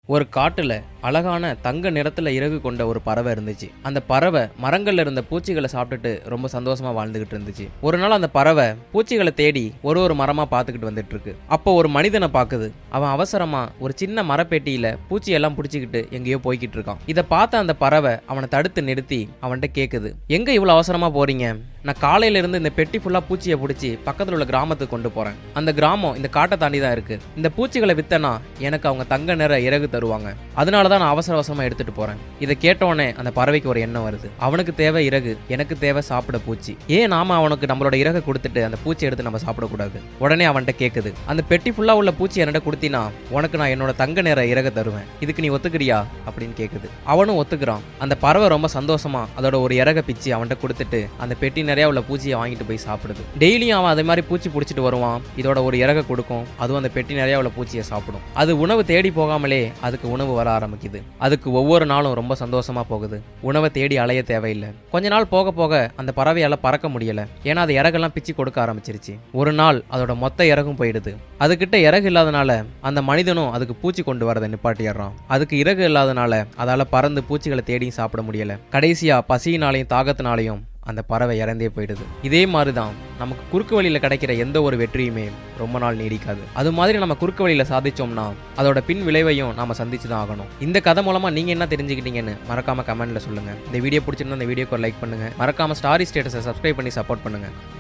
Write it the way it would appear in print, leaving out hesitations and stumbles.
ஒரு காட்டுல அழகான தங்க நிறத்துல இறகு கொண்ட ஒரு பறவை இருந்துச்சு. அந்த பறவை மரங்கள்ல இருந்த பூச்சிகளை சாப்பிட்டுட்டு ரொம்ப சந்தோஷமா வாழ்ந்துகிட்டு இருந்துச்சு. ஒரு நாள் அந்த பறவை பூச்சிகளை தேடி ஒரு மரமா பார்த்துக்கிட்டு வந்துட்டு இருக்கு. அப்போ ஒரு மனிதனை பாக்குது. அவன் அவசரமா ஒரு சின்ன மரப்பெட்டியில பூச்சியெல்லாம் பிடிச்சிக்கிட்டு எங்கேயோ போய்கிட்டு இருக்கான். இதை பார்த்த அந்த பறவை அவனை தடுத்து நிறுத்தி அவன்கிட்ட கேக்குது, எங்க இவ்வளவு அவசரமா போறீங்க? நான் காலையில இருந்து இந்த பெட்டி ஃபுல்லா பூச்சியை பிடிச்சி பக்கத்துல உள்ள கிராமத்துக்கு கொண்டு போறேன். அந்த கிராமம் இந்த காட்டை தாண்டி தான் இருக்கு. இந்த பூச்சிகளை வித்தனா எனக்கு அவங்க தங்க நிற இறகு தருவாங்க. அதனாலதான் நான் அவசரமா எடுத்துட்டு போறேன். இதை கேட்டோடனே அந்த பறவைக்கு ஒரு எண்ணம் வருது. அவனுக்கு தேவை இறகு, எனக்கு தேவை சாப்பிட பூச்சி. ஏன் நாம அவனுக்கு நம்மளோட இறகை கொடுத்துட்டு அந்த பூச்சி எடுத்து நம்ம சாப்பிடக்கூடாது? உடனே அவன்கிட்ட கேக்குது, அந்த பெட்டி ஃபுல்லா உள்ள பூச்சி என்னட்ட கொடுத்தினா உனக்கு நான் என்னோட தங்க நிற இறகை தருவேன். இதுக்கு நீ ஒத்துக்கிறியா அப்படின்னு கேக்குது. அவனும் ஒத்துக்கிறான். அந்த பறவை ரொம்ப சந்தோஷமா அதோட ஒரு இறகை பிச்சு அவன்கிட்ட கொடுத்துட்டு அந்த பெட்டி நிறைய உள்ள பூச்சியை வாங்கிட்டு போய் சாப்பிடுது. டெய்லியும் அவன் அதே மாதிரி பூச்சி பிடிச்சிட்டு வருவான். இதோட ஒரு இறகை கொடுக்கும். அதுவும் அந்த பெட்டி நிறைய உள்ள பூச்சியை சாப்பிடும். அது உணவு தேடி போகாமலே அதுக்கு உணவு வர ஆரம்பிக்குது. அதுக்கு ஒவ்வொரு நாளும் ரொம்ப சந்தோஷமா போகுது. உணவை தேடி அலைய தேவையில்லை. கொஞ்ச நாள் போக போக அந்த பறவையால பறக்க முடியல. ஏன்னா அது இறகெல்லாம் பிச்சு கொடுக்க ஆரம்பிச்சிருச்சு. ஒரு நாள் அதோட மொத்த இறகும் போயிடுது. அதுகிட்ட இறகு இல்லாதனால அந்த மனிதனும் அதுக்கு பூச்சி கொண்டு வரதை நிப்பாட்டிடுறான். அதுக்கு இறகு இல்லாதனால அதால பறந்து பூச்சிகளை தேடியும் சாப்பிட முடியல. கடைசியா பசியினாலையும் தாகத்தினாலையும் அந்த பறவை இறந்தே போயிடுது. இதே மாதிரிதான் நமக்கு குறுக்கு வழியில கிடைக்கிற எந்த ஒரு வெற்றியுமே ரொம்ப நாள் நீடிக்காது. அது மாதிரி நம்ம குறுக்கு வழியில சாதிச்சோம்னா அதோட பின் விளைவையும் நாம சந்திச்சுதான் ஆகணும். இந்த கதை மூலமா நீங்க என்ன தெரிஞ்சுக்கிட்டீங்கன்னு மறக்காம கமெண்ட்ல சொல்லுங்க. இந்த வீடியோ பிடிச்சிருந்தா இந்த வீடியோக்கு லைக் பண்ணுங்க. மறக்காம ஸ்டாரி ஸ்டேட்டஸை சப்ஸ்கிரைப் பண்ணி சப்போர்ட் பண்ணுங்க.